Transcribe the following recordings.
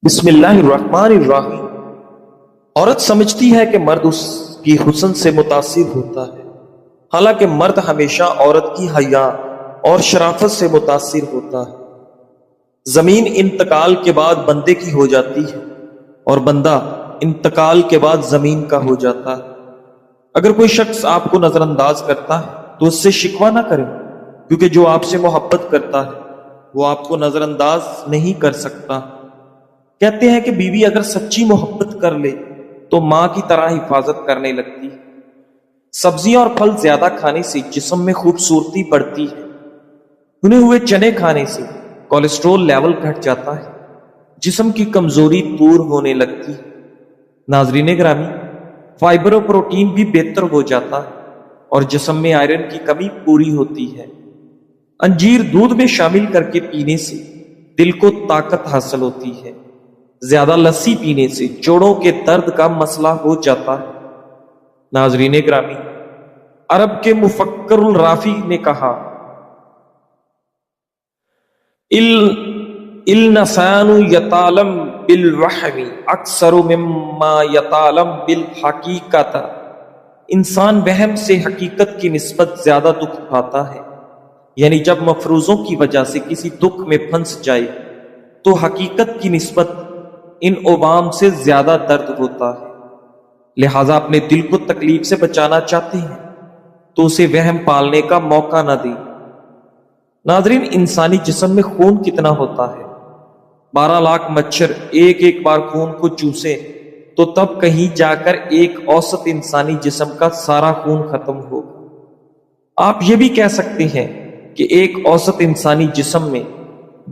بسم اللہ الرحمن الرحیم۔ عورت سمجھتی ہے کہ مرد اس کی حسن سے متاثر ہوتا ہے، حالانکہ مرد ہمیشہ عورت کی حیا اور شرافت سے متاثر ہوتا ہے۔ زمین انتقال کے بعد بندے کی ہو جاتی ہے اور بندہ انتقال کے بعد زمین کا ہو جاتا ہے۔ اگر کوئی شخص آپ کو نظر انداز کرتا ہے تو اس سے شکوہ نہ کریں، کیونکہ جو آپ سے محبت کرتا ہے وہ آپ کو نظر انداز نہیں کر سکتا۔ کہتے ہیں کہ بیوی اگر سچی محبت کر لے تو ماں کی طرح حفاظت کرنے لگتی ہے۔ سبزیاں اور پھل زیادہ کھانے سے جسم میں خوبصورتی بڑھتی ہے۔ بھنے ہوئے چنے کھانے سے کولیسٹرول لیول گھٹ جاتا ہے، جسم کی کمزوری دور ہونے لگتی ہے۔ ناظرین گرامی، فائبر و پروٹین بھی بہتر ہو جاتا ہے اور جسم میں آئرن کی کمی پوری ہوتی ہے۔ انجیر دودھ میں شامل کر کے پینے سے دل کو طاقت حاصل ہوتی ہے۔ زیادہ لسی پینے سے جوڑوں کے درد کا مسئلہ ہو جاتا ہے۔ ناظرین گرامی، عرب کے مفکر الرافی نے کہا، الانسان یتعلم بالوہم اکثر مما یتعلم بالحقیقت۔ انسان وہم سے حقیقت کی نسبت زیادہ دکھ پاتا ہے، یعنی جب مفروضوں کی وجہ سے کسی دکھ میں پھنس جائے تو حقیقت کی نسبت ان عوام سے زیادہ درد ہوتا ہے۔ لہذا اپنے دل کو تکلیف سے بچانا چاہتے ہیں تو اسے وہم پالنے کا موقع نہ دیں۔ ناظرین، انسانی جسم میں خون کتنا ہوتا ہے؟ 12 لاکھ مچھر ایک ایک بار خون کو چوسے تو تب کہیں جا کر ایک اوسط انسانی جسم کا سارا خون ختم ہوگا۔ آپ یہ بھی کہہ سکتے ہیں کہ ایک اوسط انسانی جسم میں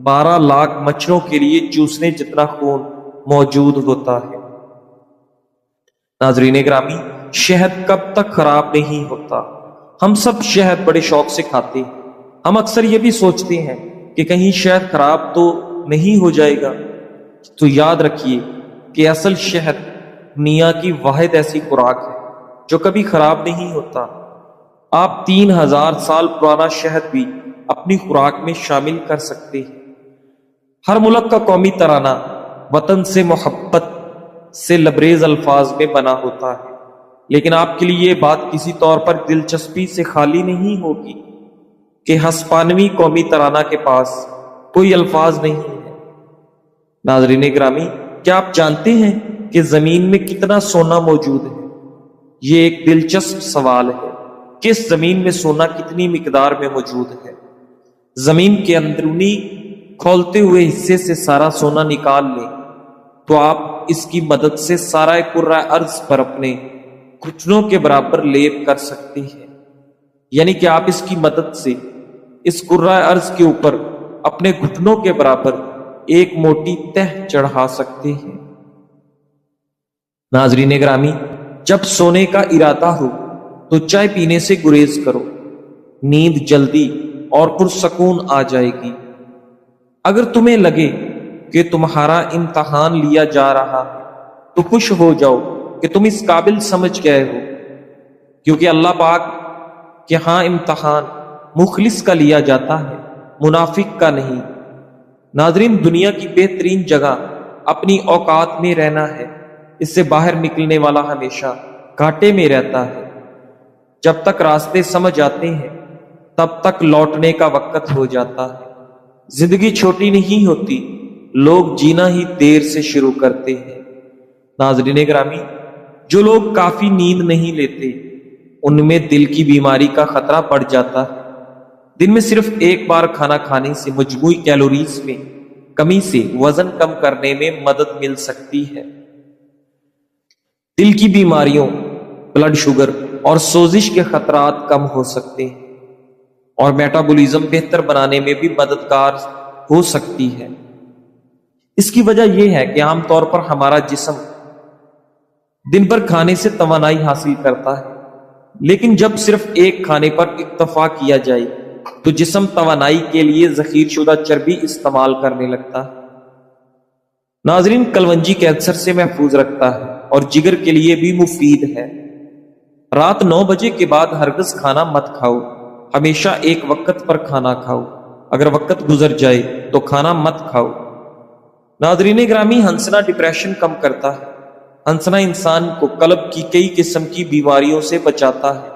12 لاکھ مچھروں کے لیے چوسنے جتنا خون موجود ہوتا ہے۔ ناظرین گرامی، شہد کب تک خراب نہیں ہوتا؟ ہم سب شہد بڑے شوق سے کھاتے ہیں۔ ہم اکثر یہ بھی سوچتے ہیں کہ کہیں شہد خراب تو نہیں ہو جائے گا۔ تو یاد رکھیے کہ اصل شہد دنیا کی واحد ایسی خوراک ہے جو کبھی خراب نہیں ہوتا۔ آپ 3000 سال پرانا شہد بھی اپنی خوراک میں شامل کر سکتے ہیں۔ ہر ملک کا قومی ترانہ وطن سے محبت سے لبریز الفاظ میں بنا ہوتا ہے، لیکن آپ کے لیے یہ بات کسی طور پر دلچسپی سے خالی نہیں ہوگی کہ ہسپانوی قومی ترانہ کے پاس کوئی الفاظ نہیں ہے۔ ناظرین گرامی، کیا آپ جانتے ہیں کہ زمین میں کتنا سونا موجود ہے؟ یہ ایک دلچسپ سوال ہے کہ اس زمین میں سونا کتنی مقدار میں موجود ہے۔ زمین کے اندرونی کھولتے ہوئے حصے سے سارا سونا نکال لیں تو آپ اس کی مدد سے سارا کرۂ ارض پر اپنے گھٹنوں کے برابر لیپ کر سکتے ہیں، یعنی کہ آپ اس کی مدد سے اس کرۂ ارض کے اوپر اپنے گھٹنوں کے برابر ایک موٹی تہ چڑھا سکتے ہیں۔ ناظرین گرامی، جب سونے کا ارادہ ہو تو چائے پینے سے گریز کرو، نیند جلدی اور پرسکون آ جائے گی۔ اگر تمہیں لگے کہ تمہارا امتحان لیا جا رہا ہے تو خوش ہو جاؤ کہ تم اس قابل سمجھ گئے ہو، کیونکہ اللہ پاک کہ ہاں امتحان مخلص کا لیا جاتا ہے، منافق کا نہیں۔ ناظرین، دنیا کی بہترین جگہ اپنی اوقات میں رہنا ہے۔ اس سے باہر نکلنے والا ہمیشہ گھاٹے میں رہتا ہے۔ جب تک راستے سمجھ آتے ہیں تب تک لوٹنے کا وقت ہو جاتا ہے۔ زندگی چھوٹی نہیں ہوتی، لوگ جینا ہی دیر سے شروع کرتے ہیں۔ ناظرین گرامی، جو لوگ کافی نیند نہیں لیتے ان میں دل کی بیماری کا خطرہ بڑھ جاتا ہے۔ دن میں صرف ایک بار کھانا کھانے سے مجموعی کیلوریز میں کمی سے وزن کم کرنے میں مدد مل سکتی ہے۔ دل کی بیماریوں، بلڈ شوگر اور سوزش کے خطرات کم ہو سکتے ہیں اور میٹابولزم بہتر بنانے میں بھی مددگار ہو سکتی ہے۔ اس کی وجہ یہ ہے کہ عام طور پر ہمارا جسم دن بھر کھانے سے توانائی حاصل کرتا ہے، لیکن جب صرف ایک کھانے پر اکتفا کیا جائے تو جسم توانائی کے لیے ذخیرہ شدہ چربی استعمال کرنے لگتا ہے۔ ناظرین، کلونجی کینسر سے محفوظ رکھتا ہے اور جگر کے لیے بھی مفید ہے۔ رات 9 بجے کے بعد ہرگز کھانا مت کھاؤ، ہمیشہ ایک وقت پر کھانا کھاؤ۔ اگر وقت گزر جائے تو کھانا مت کھاؤ۔ ناظرین گرامی، ہنسنا ڈپریشن کم کرتا ہے۔ ہنسنا انسان کو قلب کی کئی قسم کی بیماریوں سے بچاتا ہے۔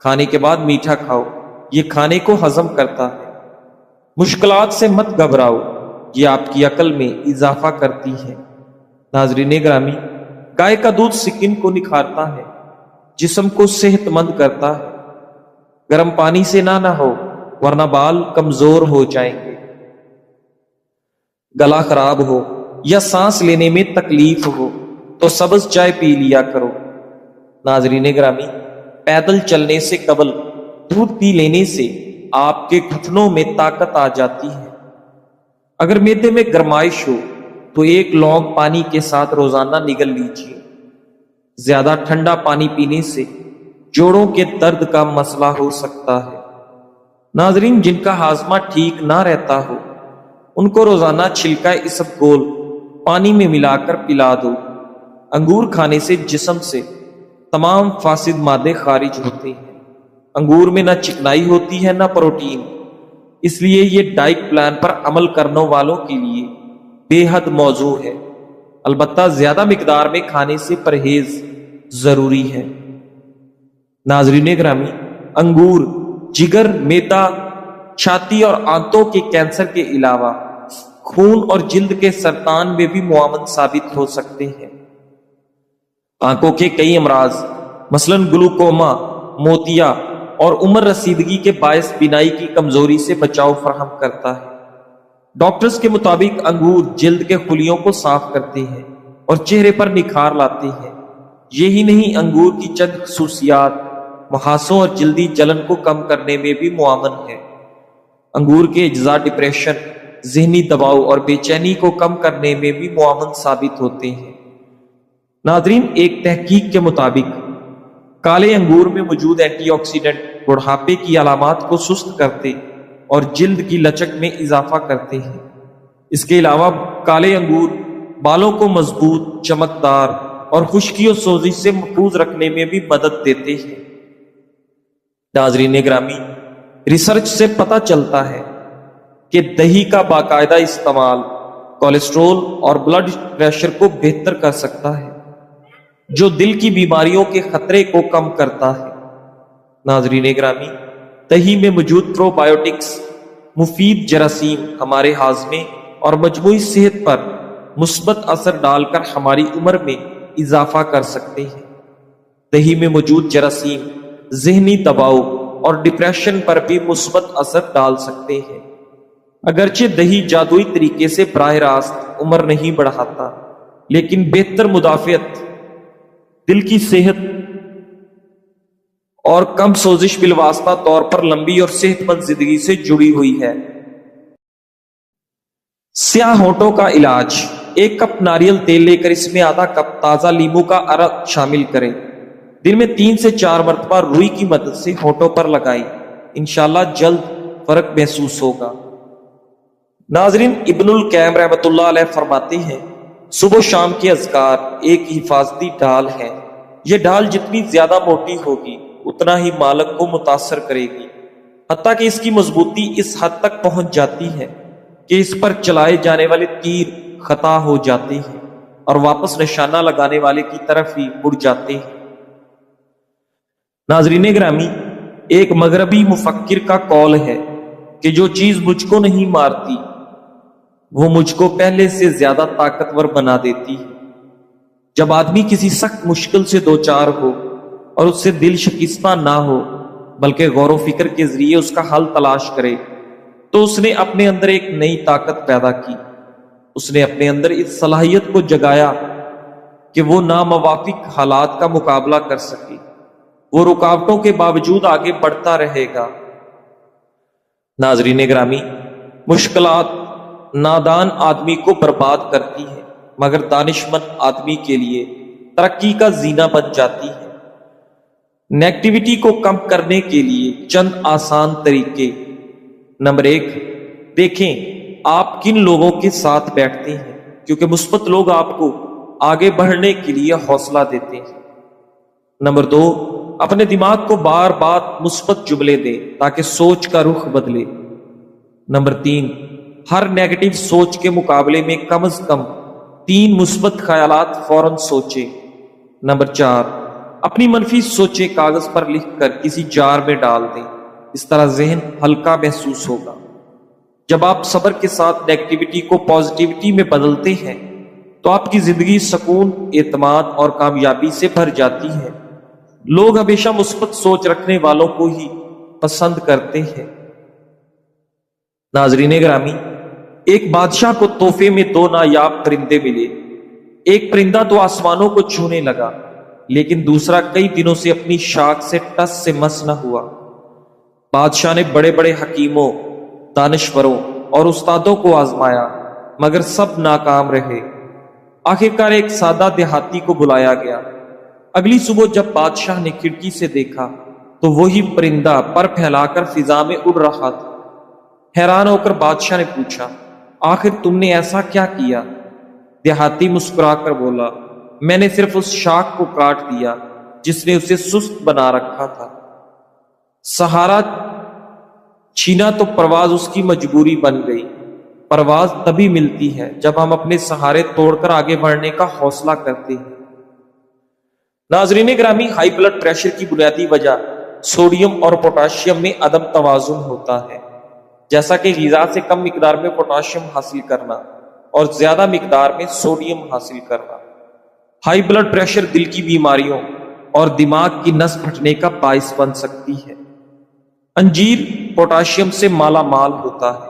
کھانے کے بعد میٹھا کھاؤ، یہ کھانے کو ہضم کرتا ہے۔ مشکلات سے مت گھبراؤ، یہ آپ کی عقل میں اضافہ کرتی ہے۔ ناظرین گرامی، گائے کا دودھ سکن کو نکھارتا ہے، جسم کو صحت مند کرتا ہے۔ گرم پانی سے نہ نہاؤ ورنہ بال کمزور ہو جائیں گے۔ گلا خراب ہو یا سانس لینے میں تکلیف ہو تو سبز چائے پی لیا کرو۔ ناظرین گرامی، پیدل چلنے سے قبل دودھ پی لینے سے آپ کے گھٹنوں میں طاقت آ جاتی ہے۔ اگر معدے میں گرمائش ہو تو ایک لونگ پانی کے ساتھ روزانہ نگل لیجیے۔ زیادہ ٹھنڈا پانی پینے سے جوڑوں کے درد کا مسئلہ ہو سکتا ہے۔ ناظرین، جن کا ہاضمہ ٹھیک نہ رہتا ہو ان کو روزانہ چھلکا اسبگول پانی میں ملا کر پلا دو۔ انگور کھانے سے جسم سے تمام فاسد مادے خارج ہوتے ہیں۔ انگور میں نہ چکنائی ہوتی ہے نہ پروٹین، اس لیے یہ ڈائٹ پلان پر عمل کرنے والوں کے لیے بے حد موزوں ہے۔ البتہ زیادہ مقدار میں کھانے سے پرہیز ضروری ہے۔ ناظرین گرامی، انگور جگر، معدہ، چھاتی اور آنتوں کے کینسر کے علاوہ خون اور جلد کے سرطان میں بھی معاون ثابت ہو سکتے ہیں۔ آنکھوں کے کئی امراض مثلا گلوکوما، موتیا اور عمر رسیدگی کے باعث بینائی کی کمزوری سے بچاؤ فراہم کرتا ہے۔ ڈاکٹرز کے مطابق انگور جلد کے خلیوں کو صاف کرتے ہیں اور چہرے پر نکھار لاتے ہیں۔ یہی نہیں، انگور کی چند خصوصیات محاسوں اور جلدی جلن کو کم کرنے میں بھی معاون ہے۔ انگور کے اجزاء ڈپریشن، ذہنی دباؤ اور بے چینی کو کم کرنے میں بھی معاون ثابت ہوتے ہیں۔ ناظرین، ایک تحقیق کے مطابق کالے انگور میں موجود اینٹی آکسیڈنٹ بڑھاپے کی علامات کو سست کرتے اور جلد کی لچک میں اضافہ کرتے ہیں۔ اس کے علاوہ کالے انگور بالوں کو مضبوط، چمکدار اور خشکی و سوزش سے محفوظ رکھنے میں بھی مدد دیتے ہیں۔ ناظرین گرامی، ریسرچ سے پتہ چلتا ہے کہ دہی کا باقاعدہ استعمال کولیسٹرول اور بلڈ پریشر کو بہتر کر سکتا ہے، جو دل کی بیماریوں کے خطرے کو کم کرتا ہے۔ ناظرین گرامی، دہی میں موجود پرو بایوٹکس مفید جراثیم ہمارے ہاضمے اور مجموعی صحت پر مثبت اثر ڈال کر ہماری عمر میں اضافہ کر سکتے ہیں۔ دہی میں موجود جراثیم ذہنی دباؤ اور ڈپریشن پر بھی مثبت اثر ڈال سکتے ہیں۔ اگرچہ دہی جادوئی طریقے سے براہ راست عمر نہیں بڑھاتا، لیکن بہتر مدافعت، دل کی صحت اور کم سوزش بالواسطہ طور پر لمبی اور صحت مند زندگی سے جڑی ہوئی ہے۔ سیاہ ہونٹوں کا علاج: ایک کپ ناریل تیل لے کر اس میں آدھا کپ تازہ لیموں کا عرق شامل کریں۔ دن میں 3 سے 4 مرتبہ روئی کی مدد سے ہونٹوں پر لگائیں، انشاءاللہ جلد فرق محسوس ہوگا۔ ناظرین، ابن القیم رحمۃ اللہ علیہ فرماتے ہیں، صبح و شام کے اذکار ایک حفاظتی ڈھال ہے۔ یہ ڈھال جتنی زیادہ موٹی ہوگی اتنا ہی مالک کو متاثر کرے گی، حتیٰ کہ اس کی مضبوطی اس حد تک پہنچ جاتی ہے کہ اس پر چلائے جانے والے تیر خطا ہو جاتے ہیں اور واپس نشانہ لگانے والے کی طرف ہی مڑ جاتے ہیں۔ ناظرین گرامی، ایک مغربی مفکر کا قول ہے کہ جو چیز مجھ کو نہیں مارتی وہ مجھ کو پہلے سے زیادہ طاقتور بنا دیتی ہے۔ جب آدمی کسی سخت مشکل سے دوچار ہو اور اس سے دل شکستہ نہ ہو بلکہ غور و فکر کے ذریعے اس کا حل تلاش کرے تو اس نے اپنے اندر ایک نئی طاقت پیدا کی۔ اس نے اپنے اندر اس صلاحیت کو جگایا کہ وہ ناموافق حالات کا مقابلہ کر سکے، وہ رکاوٹوں کے باوجود آگے بڑھتا رہے گا۔ ناظرین گرامی، مشکلات نادان آدمی کو برباد کرتی ہے مگر دانشمند آدمی کے لیے ترقی کا زینہ بن جاتی ہے۔ نیگیٹیوٹی کو کم کرنے کے لیے چند آسان طریقے۔ نمبر 1، دیکھیں آپ کن لوگوں کے ساتھ بیٹھتے ہیں، کیونکہ مثبت لوگ آپ کو آگے بڑھنے کے لیے حوصلہ دیتے ہیں۔ نمبر 2، اپنے دماغ کو بار بار مثبت جملے دیں تاکہ سوچ کا رخ بدلے۔ نمبر 3، ہر نیگیٹو سوچ کے مقابلے میں کم از کم 3 مثبت خیالات فوراً سوچیں۔ نمبر 4، اپنی منفی سوچیں کاغذ پر لکھ کر کسی جار میں ڈال دیں، اس طرح ذہن ہلکا محسوس ہوگا۔ جب آپ صبر کے ساتھ نیگیٹیوٹی کو پازیٹیوٹی میں بدلتے ہیں تو آپ کی زندگی سکون، اعتماد اور کامیابی سے بھر جاتی ہے۔ لوگ ہمیشہ مثبت سوچ رکھنے والوں کو ہی پسند کرتے ہیں۔ ناظرین گرامی، ایک بادشاہ کو تحفے میں 2 نایاب پرندے ملے۔ ایک پرندہ تو آسمانوں کو چھونے لگا، لیکن دوسرا کئی دنوں سے اپنی شاخ سے ٹس سے مس نہ ہوا۔ بادشاہ نے بڑے بڑے حکیموں، دانشوروں اور استادوں کو آزمایا، مگر سب ناکام رہے۔ آخرکار ایک سادہ دیہاتی کو بلایا گیا۔ اگلی صبح جب بادشاہ نے کھڑکی سے دیکھا تو وہی پرندہ پر پھیلا کر فضا میں اڑ رہا تھا۔ حیران ہو کر بادشاہ نے پوچھا، آخر تم نے ایسا کیا کیا؟ دیہاتی مسکرا کر بولا، میں نے صرف اس شاخ کو کاٹ دیا جس نے اسے سست بنا رکھا تھا۔ سہارا چھینا تو پرواز اس کی مجبوری بن گئی۔ پرواز تبھی ملتی ہے جب ہم اپنے سہارے توڑ کر آگے بڑھنے کا حوصلہ کرتے ہیں۔ ناظرین گرامی، ہائی بلڈ پریشر کی بنیادی وجہ سوڈیم اور پوٹاشیم میں عدم توازن ہوتا ہے۔ جیسا کہ غذا سے کم مقدار میں پوٹاشیم حاصل کرنا اور زیادہ مقدار میں سوڈیم حاصل کرنا۔ ہائی بلڈ پریشر دل کی بیماریوں اور دماغ کی نس پھٹنے کا باعث بن سکتی ہے۔ انجیر پوٹاشیم سے مالا مال ہوتا ہے،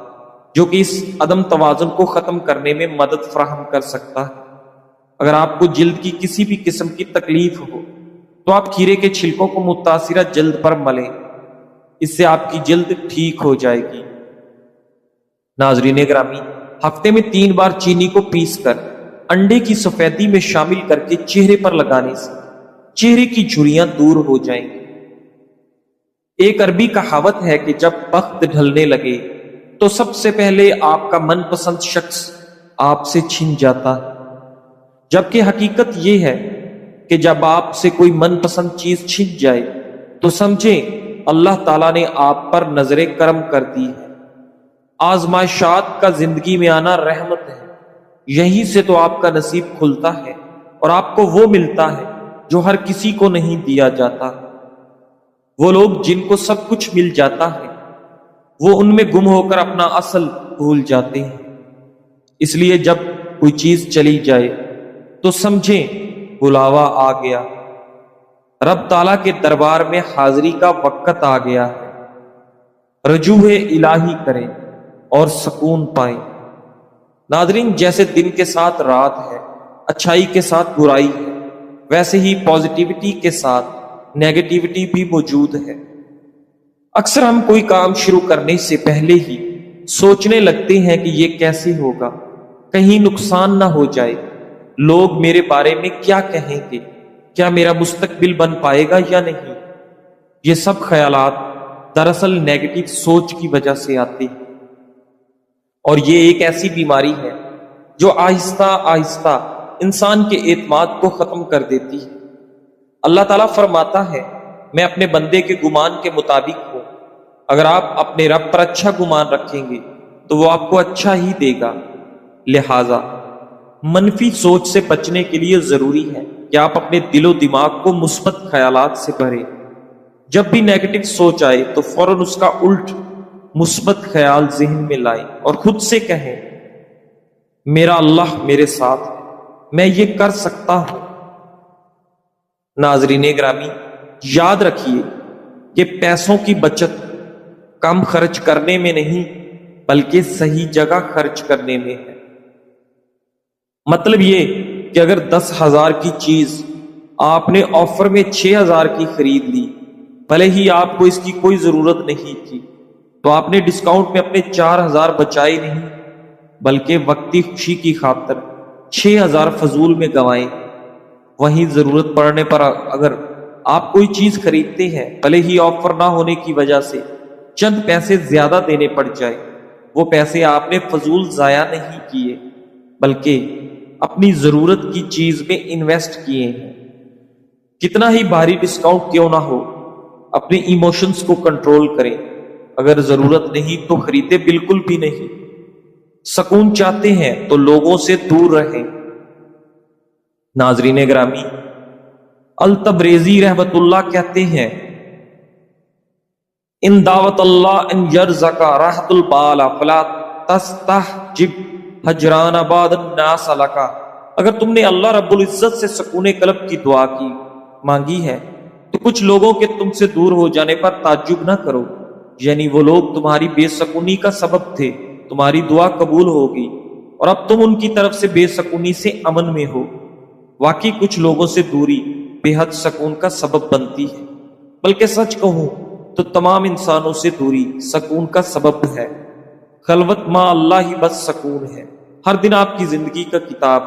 جو کہ اس عدم توازن کو ختم کرنے میں مدد فراہم کر سکتا ہے۔ اگر آپ کو جلد کی کسی بھی قسم کی تکلیف ہو تو آپ کھیرے کے چھلکوں کو متاثرہ جلد پر ملیں، اس سے آپ کی جلد ٹھیک ہو جائے گی۔ ناظرین گرامی، ہفتے میں 3 بار چینی کو پیس کر انڈے کی سفیدی میں شامل کر کے چہرے پر لگانے سے چہرے کی جھریاں دور ہو جائیں گی۔ ایک عربی کہاوت ہے کہ جب بخت ڈھلنے لگے تو سب سے پہلے آپ کا من پسند شخص آپ سے چھن جاتا ہے، جبکہ حقیقت یہ ہے کہ جب آپ سے کوئی من پسند چیز چھن جائے تو سمجھیں اللہ تعالیٰ نے آپ پر نظر کرم کر دی ہے۔ آزمائشات کا زندگی میں آنا رحمت ہے، یہیں سے تو آپ کا نصیب کھلتا ہے اور آپ کو وہ ملتا ہے جو ہر کسی کو نہیں دیا جاتا۔ وہ لوگ جن کو سب کچھ مل جاتا ہے وہ ان میں گم ہو کر اپنا اصل بھول جاتے ہیں۔ اس لیے جب کوئی چیز چلی جائے تو سمجھیں بلاوا آ گیا، رب تعالیٰ کے دربار میں حاضری کا وقت آ گیا ہے۔ رجوع الہی کریں اور سکون پائیں۔ ناظرین، جیسے دن کے ساتھ رات ہے، اچھائی کے ساتھ برائی ہے، ویسے ہی پازیٹیوٹی کے ساتھ نیگیٹیوٹی بھی موجود ہے۔ اکثر ہم کوئی کام شروع کرنے سے پہلے ہی سوچنے لگتے ہیں کہ یہ کیسے ہوگا، کہیں نقصان نہ ہو جائے، لوگ میرے بارے میں کیا کہیں گے، کیا میرا مستقبل بن پائے گا یا نہیں۔ یہ سب خیالات دراصل نیگیٹو سوچ کی وجہ سے آتے ہیں، اور یہ ایک ایسی بیماری ہے جو آہستہ آہستہ انسان کے اعتماد کو ختم کر دیتی ہے۔ اللہ تعالیٰ فرماتا ہے، میں اپنے بندے کے گمان کے مطابق ہوں۔ اگر آپ اپنے رب پر اچھا گمان رکھیں گے تو وہ آپ کو اچھا ہی دے گا۔ لہذا منفی سوچ سے بچنے کے لیے ضروری ہے کہ آپ اپنے دل و دماغ کو مثبت خیالات سے بھریں۔ جب بھی نیگیٹو سوچ آئے تو فوراً اس کا الٹ مثبت خیال ذہن میں لائیں اور خود سے کہیں، میرا اللہ میرے ساتھ ہے، میں یہ کر سکتا ہوں۔ ناظرین گرامی، یاد رکھیے کہ پیسوں کی بچت کم خرچ کرنے میں نہیں بلکہ صحیح جگہ خرچ کرنے میں ہے۔ مطلب یہ کہ اگر 10,000 کی چیز آپ نے آفر میں 6,000 کی خرید لی، بھلے ہی آپ کو اس کی کوئی ضرورت نہیں تھی، تو آپ نے ڈسکاؤنٹ میں اپنے 4,000 بچائے نہیں بلکہ وقتی خوشی کی خاطر 6,000 فضول میں گنوائے۔ وہیں ضرورت پڑنے پر اگر آپ کوئی چیز خریدتے ہیں، بھلے ہی آفر نہ ہونے کی وجہ سے چند پیسے زیادہ دینے پڑ جائے، وہ پیسے آپ نے فضول ضائع نہیں کیے بلکہ اپنی ضرورت کی چیز میں انویسٹ کیے ہیں۔ کتنا ہی بھاری ڈسکاؤنٹ کیوں نہ ہو، اپنے ایموشنز کو کنٹرول کریں۔ اگر ضرورت نہیں تو خریدے بالکل بھی نہیں۔ سکون چاہتے ہیں تو لوگوں سے دور رہیں۔ ناظرین گرامی، التبریزی رحمت اللہ کہتے ہیں، ان دعوت اللہ ان یرزق راحت البال فلا تستحجب حجران بعد الناس لکا۔ اگر تم نے اللہ رب العزت سے سکون قلب کی دعا کی مانگی ہے تو کچھ لوگوں کے تم سے دور ہو جانے پر تعجب نہ کرو، یعنی وہ لوگ تمہاری بے سکونی کا سبب تھے، تمہاری دعا قبول ہوگی اور اب تم ان کی طرف سے بے سکونی سے امن میں ہو۔ واقعی کچھ لوگوں سے دوری بے حد سکون کا سبب بنتی ہے، بلکہ سچ کہوں تو تمام انسانوں سے دوری سکون کا سبب ہے۔ خلوت مع اللہ ہی بس سکون ہے۔ ہر دن آپ کی زندگی کا کتاب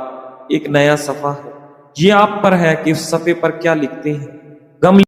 ایک نیا صفحہ ہے، یہ آپ پر ہے کہ اس صفحے پر کیا لکھتے ہیں۔ غم